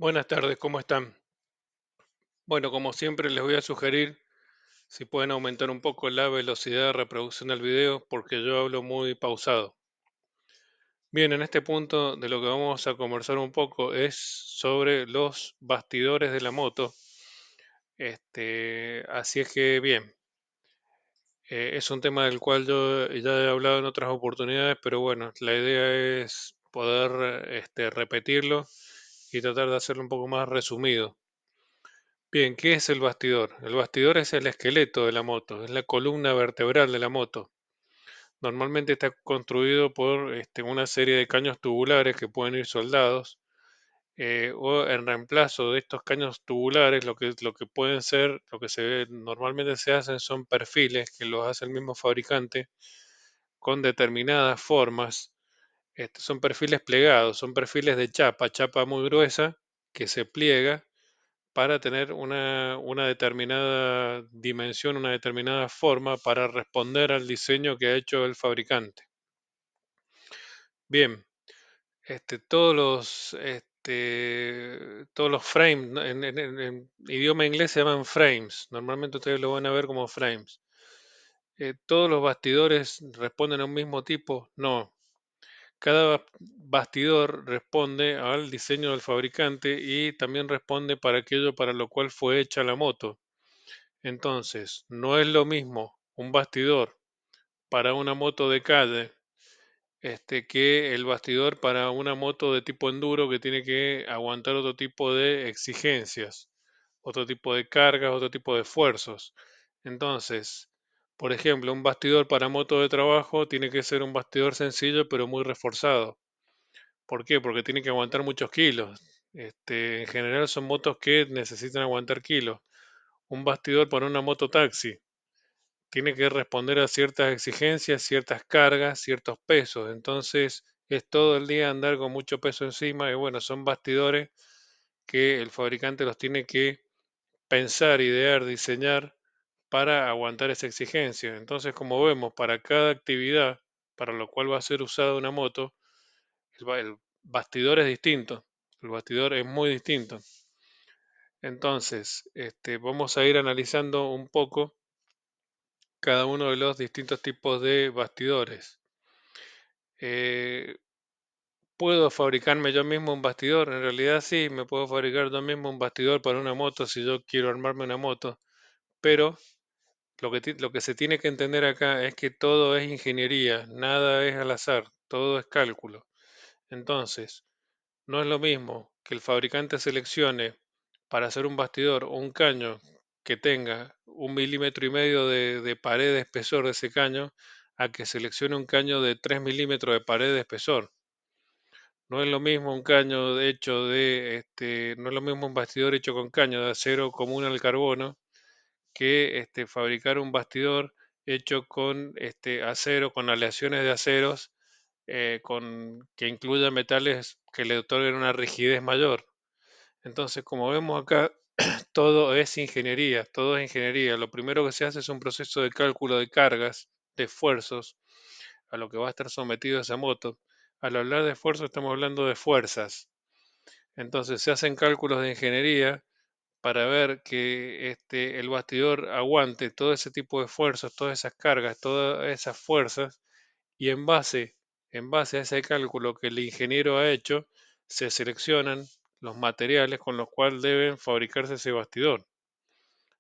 Buenas tardes, ¿cómo están? Bueno, como siempre les voy a sugerir si pueden aumentar un poco la velocidad de reproducción del video porque yo hablo muy pausado. Bien, en este punto de lo que vamos a conversar un poco es sobre los bastidores de la moto. Así es que bien, es un tema del cual yo ya he hablado en otras oportunidades, pero bueno, la idea es poder repetirlo y tratar de hacerlo un poco más resumido. Bien, ¿qué es el bastidor? El bastidor es el esqueleto de la moto, es la columna vertebral de la moto. Normalmente está construido por una serie de caños tubulares que pueden ir soldados, o en reemplazo de estos caños tubulares, lo que pueden ser, lo que normalmente se hacen son perfiles que los hace el mismo fabricante con determinadas formas. Son perfiles plegados, son perfiles de chapa, chapa muy gruesa que se pliega para tener una determinada dimensión, una determinada forma para responder al diseño que ha hecho el fabricante. Bien, todos los frames, ¿no? En idioma inglés se llaman frames, normalmente ustedes lo van a ver como frames. ¿Todos los bastidores responden a un mismo tipo? No. Cada bastidor responde al diseño del fabricante y también responde para aquello para lo cual fue hecha la moto. Entonces, no es lo mismo un bastidor para una moto de calle, que el bastidor para una moto de tipo enduro que tiene que aguantar otro tipo de exigencias, otro tipo de cargas, otro tipo de esfuerzos. Entonces, por ejemplo, un bastidor para moto de trabajo tiene que ser un bastidor sencillo pero muy reforzado. ¿Por qué? Porque tiene que aguantar muchos kilos. En general son motos que necesitan aguantar kilos. Un bastidor para una moto taxi tiene que responder a ciertas exigencias, ciertas cargas, ciertos pesos. Entonces es todo el día andar con mucho peso encima y bueno, son bastidores que el fabricante los tiene que pensar, idear, diseñar para aguantar esa exigencia. Entonces, como vemos, para cada actividad para lo cual va a ser usada una moto, el bastidor es distinto. El bastidor es muy distinto. Entonces, vamos a ir analizando un poco cada uno de los distintos tipos de bastidores. Eh, ¿Puedo fabricarme yo mismo un bastidor? En realidad sí, me puedo fabricar yo mismo un bastidor para una moto si yo quiero armarme una moto, pero lo que se tiene que entender acá es que todo es ingeniería, nada es al azar, todo es cálculo. Entonces, no es lo mismo que el fabricante seleccione para hacer un bastidor o un caño que tenga 1,5 milímetros de pared de espesor de ese caño, a que seleccione un caño de 3 milímetros de pared de espesor. No es lo mismo un caño no es lo mismo un bastidor hecho con caño de acero común al carbono que fabricar un bastidor hecho con acero, con aleaciones de aceros, que incluya metales que le otorguen una rigidez mayor. Entonces, como vemos acá, todo es ingeniería, todo es ingeniería. Lo primero que se hace es un proceso de cálculo de cargas, de esfuerzos, a lo que va a estar sometido esa moto. Al hablar de esfuerzo estamos hablando de fuerzas. Entonces se hacen cálculos de ingeniería para ver que el bastidor aguante todo ese tipo de esfuerzos, todas esas cargas, todas esas fuerzas, y en base a ese cálculo que el ingeniero ha hecho, se seleccionan los materiales con los cuales deben fabricarse ese bastidor.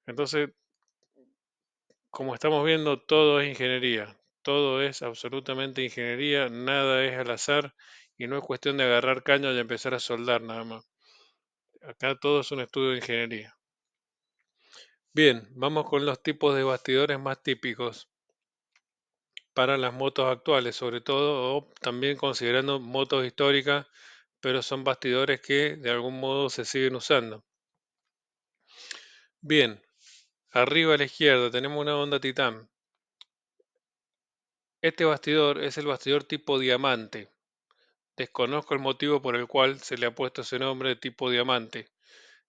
Entonces, como estamos viendo, todo es ingeniería, todo es absolutamente ingeniería, nada es al azar y no es cuestión de agarrar caño y empezar a soldar nada más. Acá todo es un estudio de ingeniería. Bien, vamos con los tipos de bastidores más típicos para las motos actuales, sobre todo, o también considerando motos históricas, pero son bastidores que de algún modo se siguen usando. Bien, arriba a la izquierda tenemos una Honda Titan. Este bastidor es el bastidor tipo diamante. Desconozco el motivo por el cual se le ha puesto ese nombre de tipo diamante.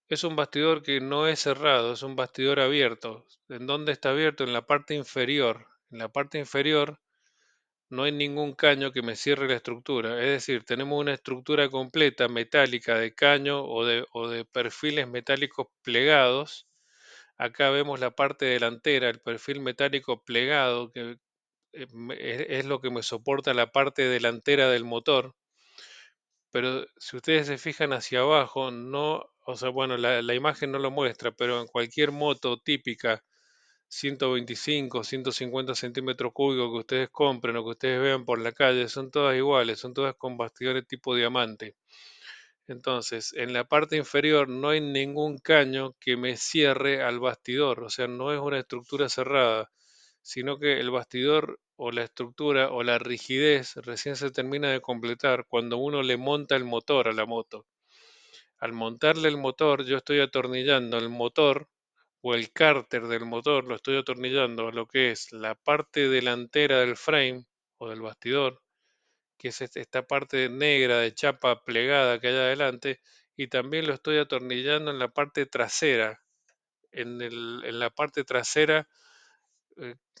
Es un bastidor que no es cerrado, es un bastidor abierto. ¿En dónde está abierto? En la parte inferior. En la parte inferior no hay ningún caño que me cierre la estructura. Es decir, tenemos una estructura completa metálica de caño o de perfiles metálicos plegados. Acá vemos la parte delantera, el perfil metálico plegado, que es lo que me soporta la parte delantera del motor. Pero si ustedes se fijan hacia abajo, no, o sea, bueno, la imagen no lo muestra, pero en cualquier moto típica, 125, 150 centímetros cúbicos que ustedes compren o que ustedes vean por la calle, son todas iguales, son todas con bastidores tipo diamante. Entonces, en la parte inferior no hay ningún caño que me cierre al bastidor, o sea, no es una estructura cerrada, sino que el bastidor o la estructura o la rigidez recién se termina de completar cuando uno le monta el motor a la moto. Al montarle el motor, yo estoy atornillando el motor o el cárter del motor, lo estoy atornillando a lo que es la parte delantera del frame o del bastidor, que es esta parte negra de chapa plegada que hay adelante, y también lo estoy atornillando en la parte trasera. En la parte trasera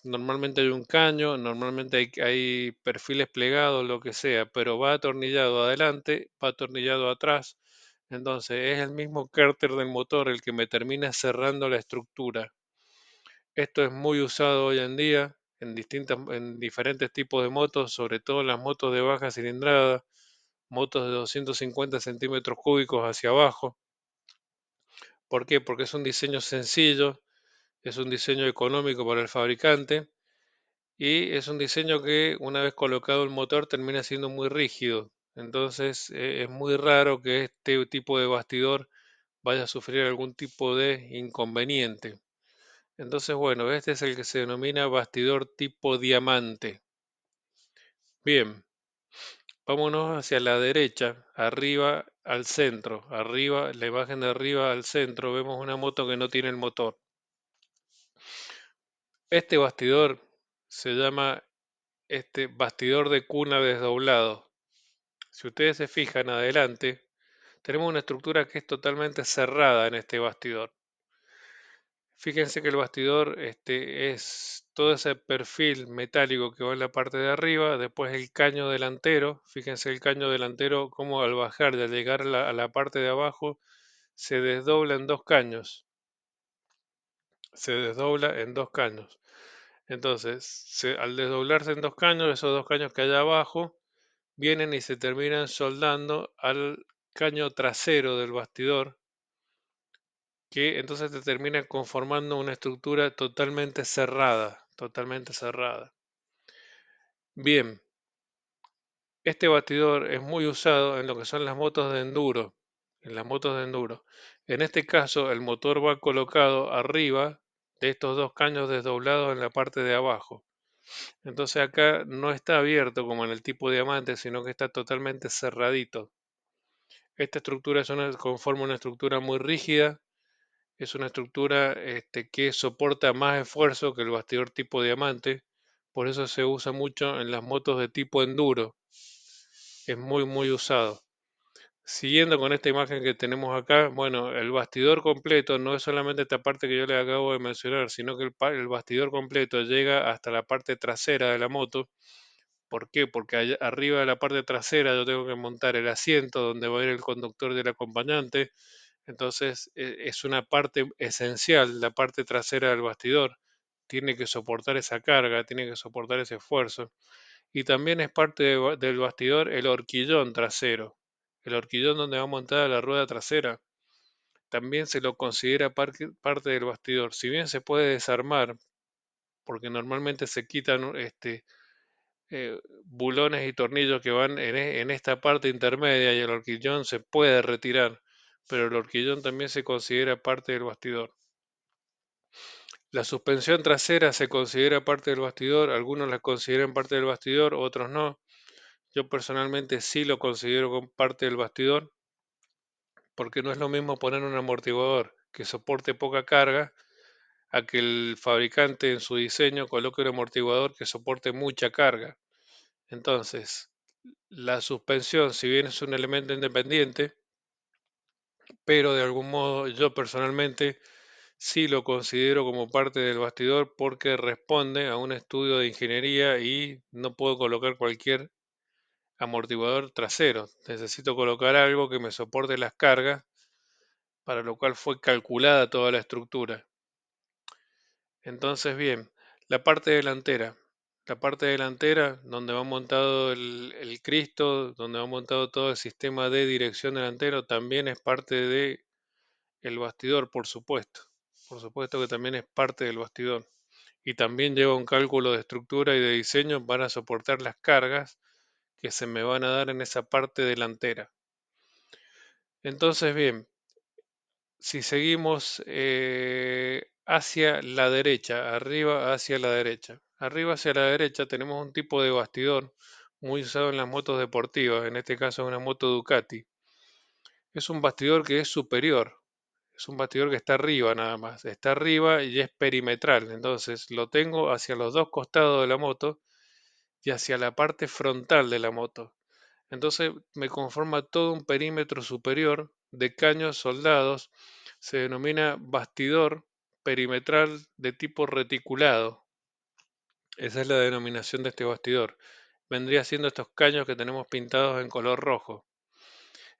normalmente hay un caño, normalmente hay perfiles plegados, lo que sea, pero va atornillado adelante, va atornillado atrás. Entonces es el mismo cárter del motor el que me termina cerrando la estructura. Esto es muy usado hoy en día en diferentes tipos de motos, sobre todo en las motos de baja cilindrada, motos de 250 centímetros cúbicos hacia abajo. ¿Por qué? Porque es un diseño sencillo, es un diseño económico para el fabricante y es un diseño que una vez colocado el motor termina siendo muy rígido. Entonces es muy raro que este tipo de bastidor vaya a sufrir algún tipo de inconveniente. Entonces, bueno, este es el que se denomina bastidor tipo diamante. Bien, vámonos hacia la derecha, arriba al centro. Arriba, la imagen de arriba al centro, vemos una moto que no tiene el motor. Este bastidor se llama bastidor de cuna desdoblado. Si ustedes se fijan adelante, tenemos una estructura que es totalmente cerrada en este bastidor. Fíjense que el bastidor es todo ese perfil metálico que va en la parte de arriba, después el caño delantero, fíjense el caño delantero como al bajar y al llegar a a la parte de abajo se desdobla en dos caños, se desdobla en dos caños. Entonces, al desdoblarse en dos caños, esos dos caños que hay abajo vienen y se terminan soldando al caño trasero del bastidor, que entonces te termina conformando una estructura totalmente cerrada, totalmente cerrada. Bien, este bastidor es muy usado en lo que son las motos de enduro, en las motos de enduro. En este caso, el motor va colocado arriba de estos dos caños desdoblados en la parte de abajo. Entonces acá no está abierto como en el tipo diamante, sino que está totalmente cerradito. Esta estructura conforma una estructura muy rígida. Es una estructura que soporta más esfuerzo que el bastidor tipo diamante, por eso se usa mucho en las motos de tipo enduro. Es muy, muy usado. Siguiendo con esta imagen que tenemos acá, bueno, el bastidor completo no es solamente esta parte que yo le acabo de mencionar, sino que el bastidor completo llega hasta la parte trasera de la moto. ¿Por qué? Porque arriba de la parte trasera yo tengo que montar el asiento donde va a ir el conductor y el acompañante. Entonces es una parte esencial, la parte trasera del bastidor. Tiene que soportar esa carga, tiene que soportar ese esfuerzo. Y también es parte del bastidor el horquillón trasero. El horquillón donde va montada la rueda trasera. También se lo considera parte del bastidor. Si bien se puede desarmar, porque normalmente se quitan bulones y tornillos que van en esta parte intermedia y el horquillón se puede retirar, pero el horquillón también se considera parte del bastidor. La suspensión trasera se considera parte del bastidor, algunos la consideran parte del bastidor, otros no. Yo personalmente sí lo considero como parte del bastidor, porque no es lo mismo poner un amortiguador que soporte poca carga a que el fabricante en su diseño coloque un amortiguador que soporte mucha carga. Entonces, la suspensión, si bien es un elemento independiente, pero de algún modo yo personalmente sí lo considero como parte del bastidor porque responde a un estudio de ingeniería y no puedo colocar cualquier amortiguador trasero. Necesito colocar algo que me soporte las cargas, para lo cual fue calculada toda la estructura. Entonces, bien, la parte delantera. La parte delantera, donde va montado el Cristo, donde va montado todo el sistema de dirección delantero, también es parte de el bastidor, por supuesto. Por supuesto que también es parte del bastidor. Y también lleva un cálculo de estructura y de diseño para soportar las cargas que se me van a dar en esa parte delantera. Entonces, bien, si seguimos hacia la derecha, arriba hacia la derecha. Arriba hacia la derecha tenemos un tipo de bastidor muy usado en las motos deportivas, en este caso una moto Ducati. Es un bastidor que es superior, es un bastidor que está arriba nada más, está arriba y es perimetral, entonces lo tengo hacia los dos costados de la moto y hacia la parte frontal de la moto. Entonces me conforma todo un perímetro superior de caños soldados. Se denomina bastidor perimetral de tipo reticulado. Esa es la denominación de este bastidor. Vendría siendo estos caños que tenemos pintados en color rojo.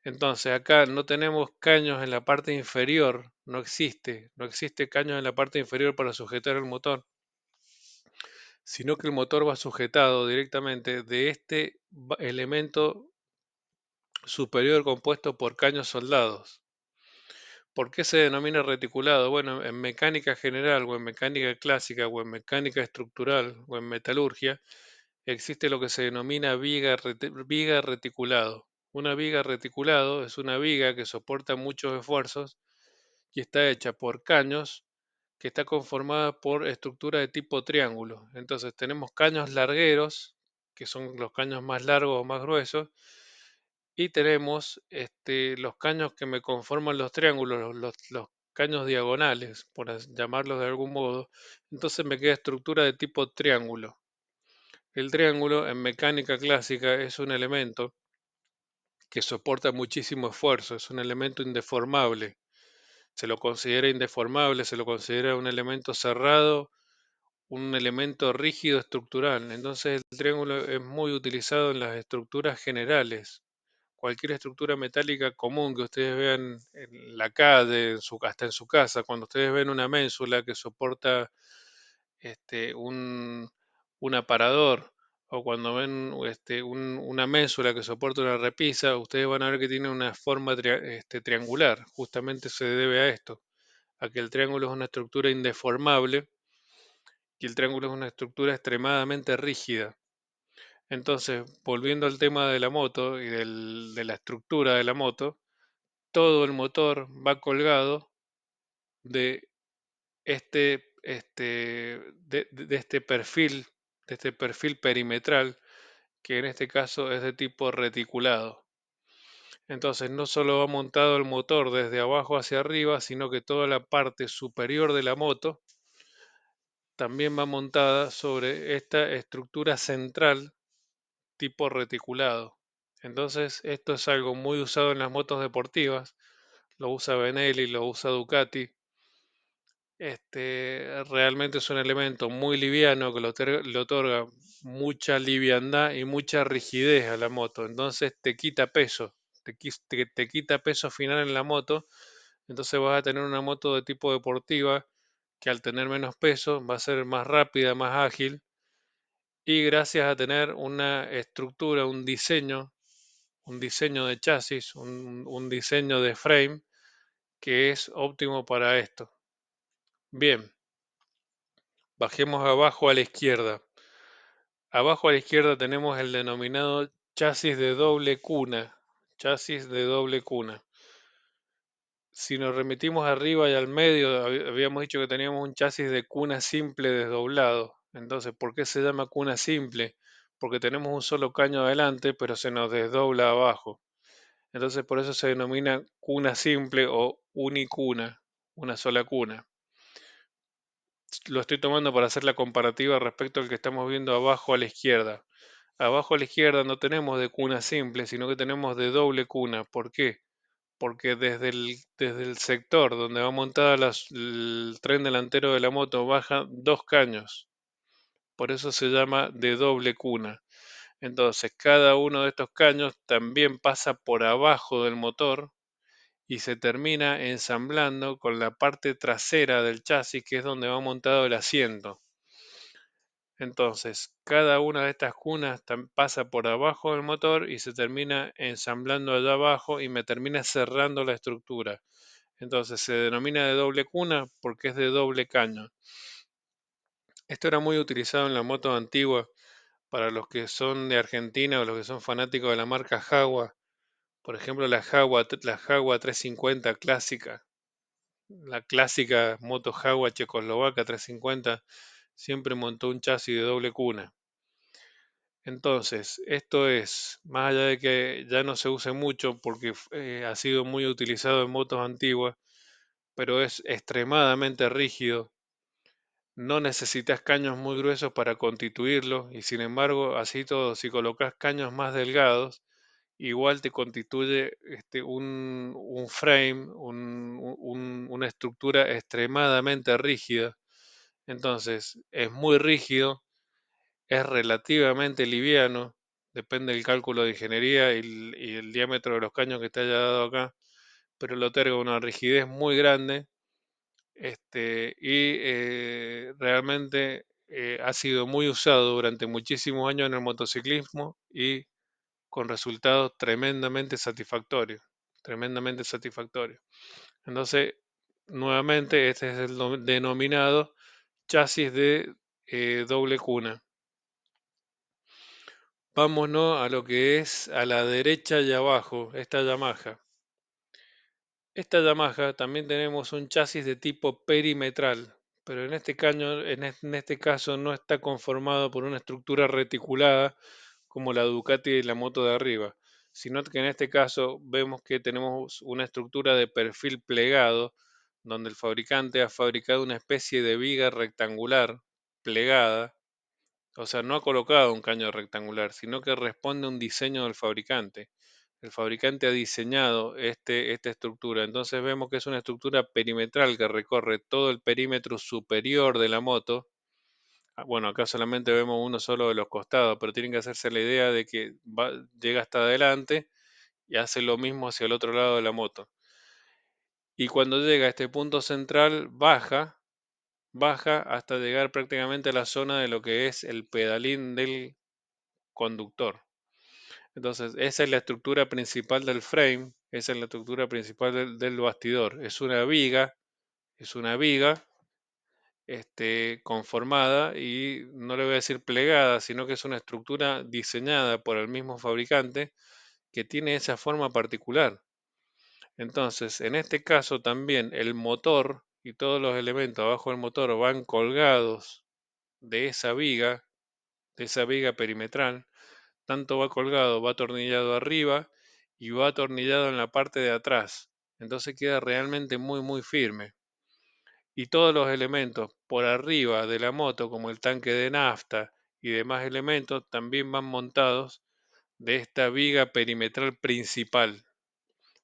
Entonces acá no tenemos caños en la parte inferior, no existe caños en la parte inferior para sujetar el motor, sino que el motor va sujetado directamente de este elemento superior compuesto por caños soldados. ¿Por qué se denomina reticulado? Bueno, en mecánica general o en mecánica clásica o en mecánica estructural o en metalurgia existe lo que se denomina viga reticulado. Una viga reticulado es una viga que soporta muchos esfuerzos y está hecha por caños que está conformada por estructura de tipo triángulo. Entonces tenemos caños largueros, que son los caños más largos o más gruesos, y tenemos los caños que me conforman los triángulos, los caños diagonales, por llamarlos de algún modo. Entonces me queda estructura de tipo triángulo. El triángulo en mecánica clásica es un elemento que soporta muchísimo esfuerzo, es un elemento indeformable. Se lo considera indeformable, se lo considera un elemento cerrado, un elemento rígido estructural. Entonces el triángulo es muy utilizado en las estructuras generales. Cualquier estructura metálica común que ustedes vean en la calle, hasta en su casa, cuando ustedes ven una ménsula que soporta un aparador, o cuando ven una ménsula que soporta una repisa, ustedes van a ver que tiene una forma triangular. Justamente se debe a esto, a que el triángulo es una estructura indeformable y el triángulo es una estructura extremadamente rígida. Entonces, volviendo al tema de la moto y de la estructura de la moto, todo el motor va colgado de de este perfil perimetral, que en este caso es de tipo reticulado. Entonces, no solo va montado el motor desde abajo hacia arriba, sino que toda la parte superior de la moto también va montada sobre esta estructura central tipo reticulado. Entonces, esto es algo muy usado en las motos deportivas, lo usa Benelli, lo usa Ducati. Realmente es un elemento muy liviano que le otorga mucha liviandad y mucha rigidez a la moto. Entonces te quita peso, te quita peso final en la moto. Entonces vas a tener una moto de tipo deportiva que al tener menos peso va a ser más rápida, más ágil y gracias a tener una estructura, un diseño de chasis, un diseño de frame que es óptimo para esto. Bien, bajemos abajo a la izquierda. Abajo a la izquierda tenemos el denominado chasis de doble cuna. Chasis de doble cuna. Si nos remitimos arriba y al medio, habíamos dicho que teníamos un chasis de cuna simple desdoblado. Entonces, ¿por qué se llama cuna simple? Porque tenemos un solo caño adelante, pero se nos desdobla abajo. Entonces, por eso se denomina cuna simple o unicuna, una sola cuna. Lo estoy tomando para hacer la comparativa respecto al que estamos viendo abajo a la izquierda. Abajo a la izquierda no tenemos de cuna simple, sino que tenemos de doble cuna. ¿Por qué? porque desde el sector donde va montada el tren delantero de la moto bajan dos caños, por eso se llama de doble cuna. Entonces, cada uno de estos caños también pasa por abajo del motor y se termina ensamblando con la parte trasera del chasis, que es donde va montado el asiento. Entonces, cada una de estas cunas pasa por abajo del motor y se termina ensamblando allá abajo y me termina cerrando la estructura. Entonces, se denomina de doble cuna porque es de doble caño. Esto era muy utilizado en la moto antigua para los que son de Argentina o los que son fanáticos de la marca Jaguar. Por ejemplo, la Jaguar 350 clásica, la clásica moto Jaguar checoslovaca 350, siempre montó un chasis de doble cuna. Entonces, esto es, más allá de que ya no se use mucho porque ha sido muy utilizado en motos antiguas, pero es extremadamente rígido. No necesitas caños muy gruesos para constituirlo y sin embargo, así todo, si colocas caños más delgados, igual te constituye un frame, una estructura extremadamente rígida. Entonces, es muy rígido, es relativamente liviano, depende del cálculo de ingeniería y el diámetro de los caños que te haya dado acá, pero lo otorga una rigidez muy grande y realmente ha sido muy usado durante muchísimos años en el motociclismo y con resultados tremendamente satisfactorios, tremendamente satisfactorios. Entonces, nuevamente, este es el denominado chasis de doble cuna. Vámonos a lo que es a la derecha y abajo, esta Yamaha. Esta Yamaha también tenemos un chasis de tipo perimetral, pero en este caso no está conformado por una estructura reticulada como la Ducati y la moto de arriba, sino que en este caso vemos que tenemos una estructura de perfil plegado, donde el fabricante ha fabricado una especie de viga rectangular plegada, o sea, no ha colocado un caño rectangular, sino que responde a un diseño del fabricante. El fabricante ha diseñado esta estructura. Entonces vemos que es una estructura perimetral que recorre todo el perímetro superior de la moto. Bueno, acá solamente vemos uno solo de los costados, pero tienen que hacerse la idea de que llega hasta adelante y hace lo mismo hacia el otro lado de la moto. Y cuando llega a este punto central, baja hasta llegar prácticamente a la zona de lo que es el pedalín del conductor. Entonces, esa es la estructura principal del frame, esa es la estructura principal del bastidor. Es una viga, conformada y no le voy a decir plegada, sino que es una estructura diseñada por el mismo fabricante que tiene esa forma particular. Entonces, en este caso también el motor y todos los elementos abajo del motor van colgados de esa viga perimetral. Tanto va colgado, va atornillado arriba y va atornillado en la parte de atrás. Entonces queda realmente muy, muy firme. Y todos los elementos por arriba de la moto, como el tanque de nafta y demás elementos, también van montados de esta viga perimetral principal.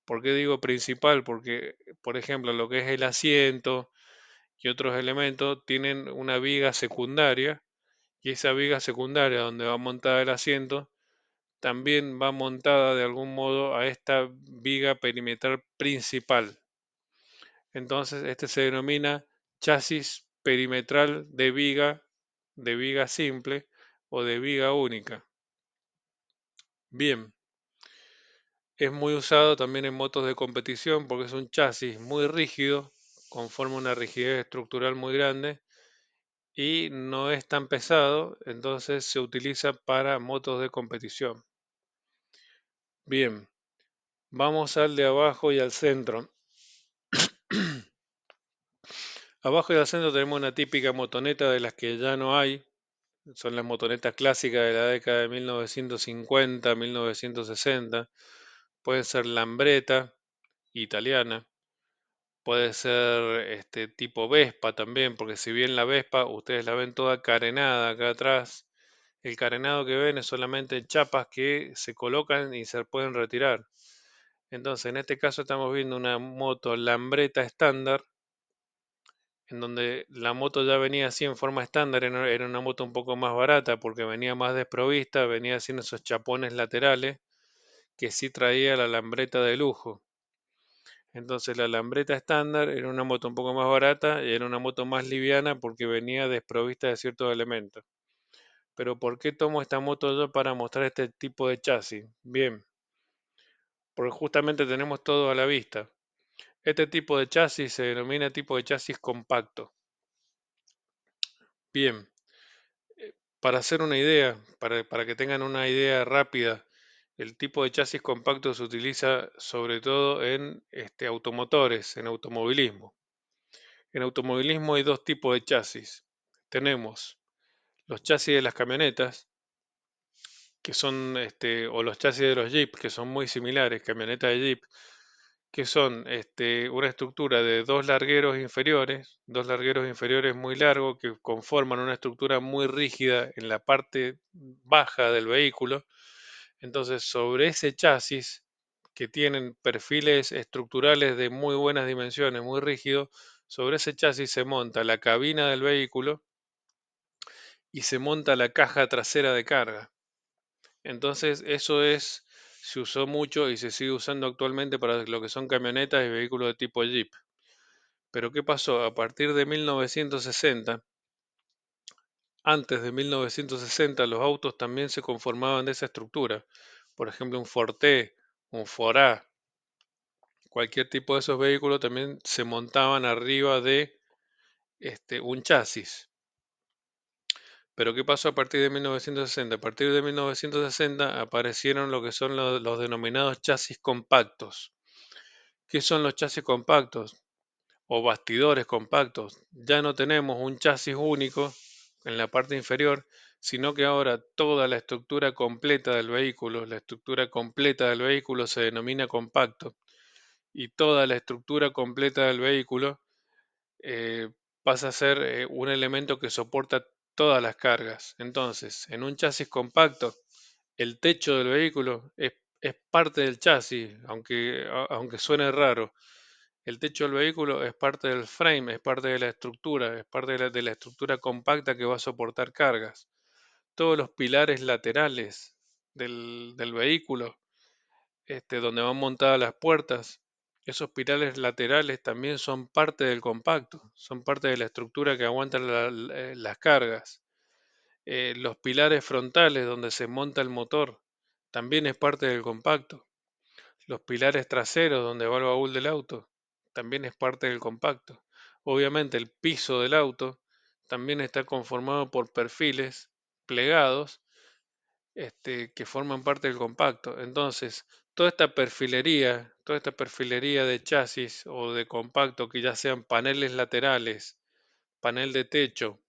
¿Por qué digo principal? Porque, por ejemplo, lo que es el asiento y otros elementos tienen una viga secundaria y esa viga secundaria donde va montada el asiento también va montada de algún modo a esta viga perimetral principal. Entonces, este se denomina chasis perimetral de viga simple o de viga única. Bien, es muy usado también en motos de competición porque es un chasis muy rígido, conforma una rigidez estructural muy grande y no es tan pesado, entonces se utiliza para motos de competición. Bien, vamos al de abajo y al centro. Abajo y al centro tenemos una típica motoneta de las que ya no hay. Son las motonetas clásicas de la década de 1950, 1960. Puede ser Lambretta, italiana. Puede ser tipo Vespa también, porque si bien la Vespa ustedes la ven toda carenada acá atrás, el carenado que ven es solamente chapas que se colocan y se pueden retirar. Entonces, en este caso estamos viendo una moto Lambretta estándar, en donde la moto ya venía así en forma estándar, era una moto un poco más barata porque venía más desprovista, venía haciendo esos chapones laterales que sí traía la Lambretta de lujo. Entonces la Lambretta estándar era una moto un poco más barata y era una moto más liviana porque venía desprovista de ciertos elementos. Pero ¿por qué tomo esta moto yo para mostrar este tipo de chasis? Bien, porque justamente tenemos todo a la vista. Este tipo de chasis se denomina tipo de chasis compacto. Bien, para hacer una idea, para que tengan una idea rápida, el tipo de chasis compacto se utiliza sobre todo en automotores, en automovilismo. En automovilismo hay dos tipos de chasis. Tenemos los chasis de las camionetas, que son, o los chasis de los Jeep, que son muy similares, camioneta de Jeep, que son una estructura de dos largueros inferiores muy largos que conforman una estructura muy rígida en la parte baja del vehículo. Entonces, sobre ese chasis, que tienen perfiles estructurales de muy buenas dimensiones, muy rígidos, sobre ese chasis se monta la cabina del vehículo y se monta la caja trasera de carga. Entonces, se usó mucho y se sigue usando actualmente para lo que son camionetas y vehículos de tipo Jeep. Pero ¿qué pasó? A partir de 1960, antes de 1960, los autos también se conformaban de esa estructura. Por ejemplo, un Forte, un Forá, cualquier tipo de esos vehículos también se montaban arriba de un chasis. Pero ¿qué pasó a partir de 1960? A partir de 1960 aparecieron lo que son los denominados chasis compactos. ¿Qué son los chasis compactos o bastidores compactos? Ya no tenemos un chasis único en la parte inferior, sino que ahora toda la estructura completa del vehículo, la estructura completa del vehículo se denomina compacto y toda la estructura completa del vehículo eh, pasa a ser un elemento que soporta todas las cargas. Entonces, en un chasis compacto, el techo del vehículo es parte del chasis, aunque suene raro. El techo del vehículo es parte del frame, es parte de la estructura, es parte de la estructura compacta que va a soportar cargas. Todos los pilares laterales del vehículo, donde van montadas las puertas, esos pilares laterales también son parte del compacto, son parte de la estructura que aguanta las cargas. Los pilares frontales donde se monta el motor también es parte del compacto. Los pilares traseros donde va el baúl del auto también es parte del compacto. Obviamente el piso del auto también está conformado por perfiles plegados que forman parte del compacto. Entonces, toda esta perfilería de chasis o de compacto, que ya sean paneles laterales, panel de techo,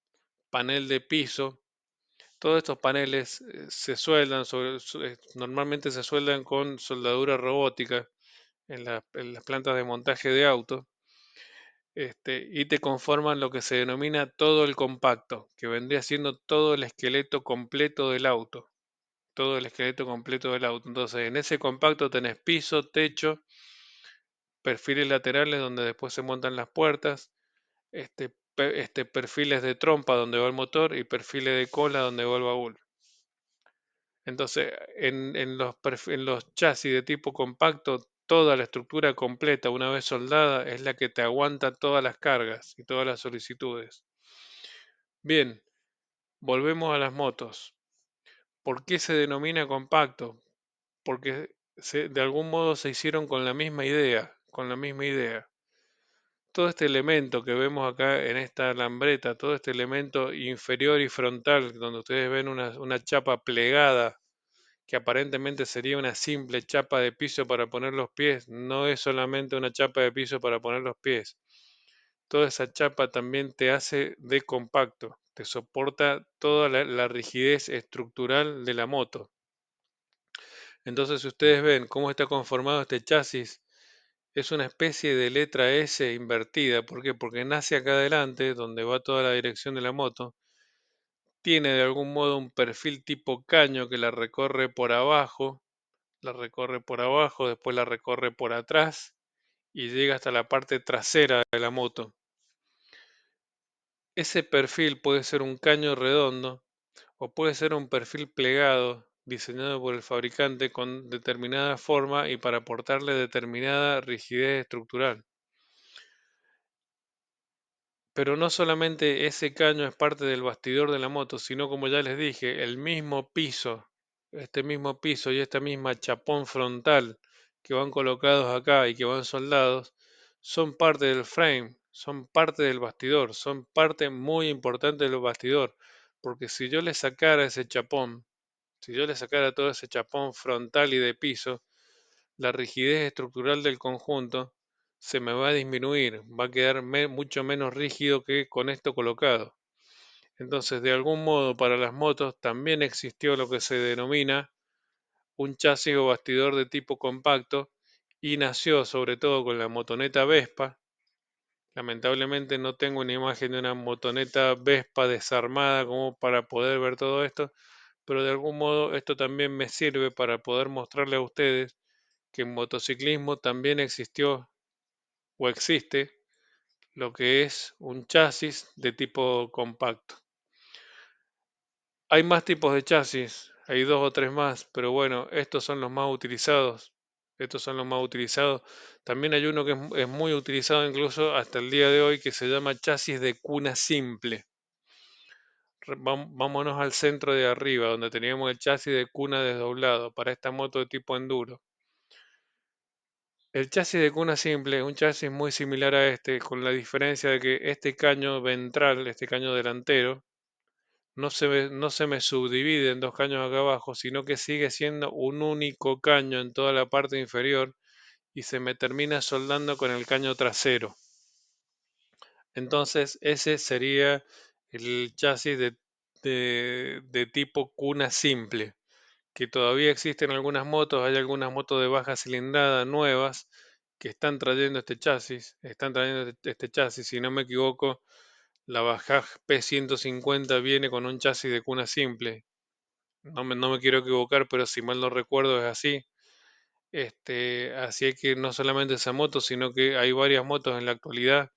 panel de piso, todos estos paneles se sueldan, normalmente se sueldan con soldadura robótica en las plantas de montaje de auto, y te conforman lo que se denomina todo el compacto, que vendría siendo todo el esqueleto completo del auto. Todo el esqueleto completo del auto. Entonces, en ese compacto tenés piso, techo, perfiles laterales donde después se montan las puertas, perfiles de trompa donde va el motor y perfiles de cola donde va el baúl. Entonces, en los chasis de tipo compacto, toda la estructura completa, una vez soldada, es la que te aguanta todas las cargas y todas las solicitudes. Bien, volvemos a las motos. ¿Por qué se denomina compacto? Porque de algún modo se hicieron con la misma idea, con la misma idea. Todo este elemento que vemos acá en esta lambreta, todo este elemento inferior y frontal, donde ustedes ven una chapa plegada, que aparentemente sería una simple chapa de piso para poner los pies, no es solamente una chapa de piso para poner los pies. Toda esa chapa también te hace de compacto, te soporta toda la rigidez estructural de la moto. Entonces, si ustedes ven cómo está conformado este chasis, es una especie de letra S invertida. ¿Por qué? Porque nace acá adelante, donde va toda la dirección de la moto. Tiene de algún modo un perfil tipo caño que la recorre por abajo, la recorre por abajo, después la recorre por atrás y llega hasta la parte trasera de la moto. Ese perfil puede ser un caño redondo o puede ser un perfil plegado diseñado por el fabricante con determinada forma y para aportarle determinada rigidez estructural. Pero no solamente ese caño es parte del bastidor de la moto, sino como ya les dije, el mismo piso, este mismo piso y esta misma chapón frontal que van colocados acá y que van soldados, son parte del frame, son parte del bastidor, son parte muy importante del bastidor, porque si yo le sacara ese chapón, si yo le sacara todo ese chapón frontal y de piso, la rigidez estructural del conjunto se me va a disminuir, va a quedar mucho menos rígido que con esto colocado. Entonces, de algún modo, para las motos también existió lo que se denomina un chasis o bastidor de tipo compacto y nació sobre todo con la motoneta Vespa. Lamentablemente no tengo una imagen de una motoneta Vespa desarmada como para poder ver todo esto, pero de algún modo esto también me sirve para poder mostrarle a ustedes que en motociclismo también existió o existe lo que es un chasis de tipo compacto. Hay más tipos de chasis, hay dos o tres más, pero bueno, estos son los más utilizados. Estos son los más utilizados. También hay uno que es muy utilizado incluso hasta el día de hoy que se llama chasis de cuna simple. Vámonos al centro de arriba, donde teníamos el chasis de cuna desdoblado para esta moto de tipo enduro. El chasis de cuna simple es un chasis muy similar a este, con la diferencia de que este caño ventral, este caño delantero, no se me subdivide en dos caños acá abajo, sino que sigue siendo un único caño en toda la parte inferior y se me termina soldando con el caño trasero. Entonces, ese sería el chasis de tipo cuna simple, que todavía existen algunas motos, hay algunas motos de baja cilindrada nuevas que están trayendo este chasis, este chasis, si no me equivoco, la Bajaj P150 viene con un chasis de cuna simple. No me quiero equivocar, pero si mal no recuerdo es así. Así es que no solamente esa moto, sino que hay varias motos en la actualidad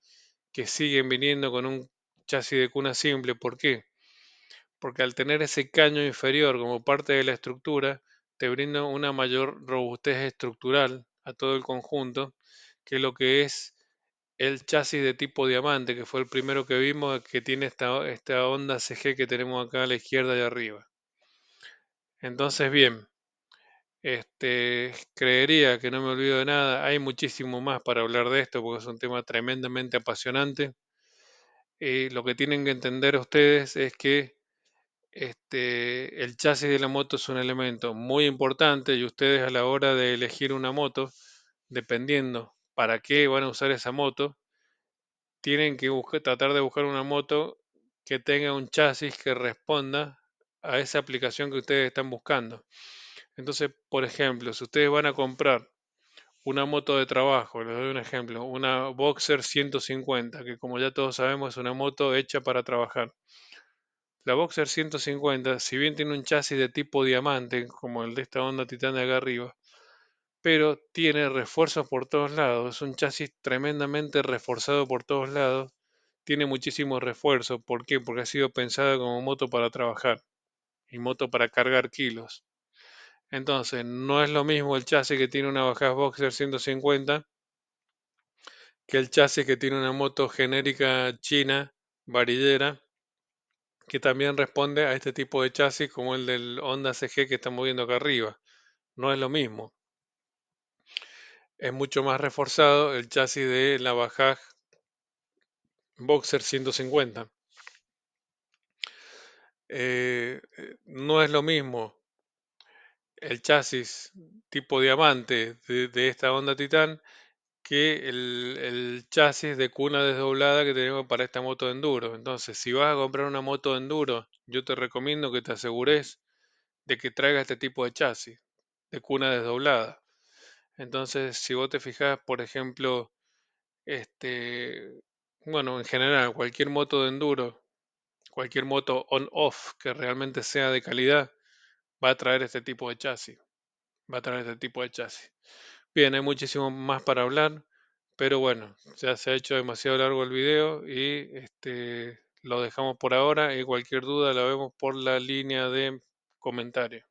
que siguen viniendo con un chasis de cuna simple. ¿Por qué? Porque al tener ese caño inferior como parte de la estructura, te brinda una mayor robustez estructural a todo el conjunto que lo que es el chasis de tipo diamante, que fue el primero que vimos, que tiene esta Honda CG que tenemos acá a la izquierda y arriba. Entonces, bien, creería que no me olvido de nada. Hay muchísimo más para hablar de esto porque es un tema tremendamente apasionante. Lo que tienen que entender ustedes es que el chasis de la moto es un elemento muy importante y ustedes a la hora de elegir una moto, dependiendo para qué van a usar esa moto, tienen que tratar de buscar una moto que tenga un chasis que responda a esa aplicación que ustedes están buscando. Entonces, por ejemplo, si ustedes van a comprar una moto de trabajo, les doy un ejemplo, una Boxer 150, que como ya todos sabemos es una moto hecha para trabajar. La Boxer 150, si bien tiene un chasis de tipo diamante, como el de esta Honda Titan de acá arriba, pero tiene refuerzos por todos lados, es un chasis tremendamente reforzado por todos lados, tiene muchísimos refuerzos. ¿Por qué? Porque ha sido pensada como moto para trabajar y moto para cargar kilos. Entonces, no es lo mismo el chasis que tiene una Bajaj Boxer 150 que el chasis que tiene una moto genérica china, varillera, que también responde a este tipo de chasis como el del Honda CG que estamos viendo acá arriba. No es lo mismo. Es mucho más reforzado el chasis de la Bajaj Boxer 150. No es lo mismo el chasis tipo diamante de esta Honda Titan que el chasis de cuna desdoblada que tenemos para esta moto de enduro. Entonces, si vas a comprar una moto de enduro, yo te recomiendo que te asegures de que traiga este tipo de chasis, de cuna desdoblada. Entonces, si vos te fijas, por ejemplo, bueno, en general, cualquier moto de enduro, cualquier moto on-off que realmente sea de calidad, va a traer este tipo de chasis. va a tener este tipo de chasis. Bien, hay muchísimo más para hablar, pero bueno, ya se ha hecho demasiado largo el video y lo dejamos por ahora y cualquier duda la vemos por la línea de comentarios.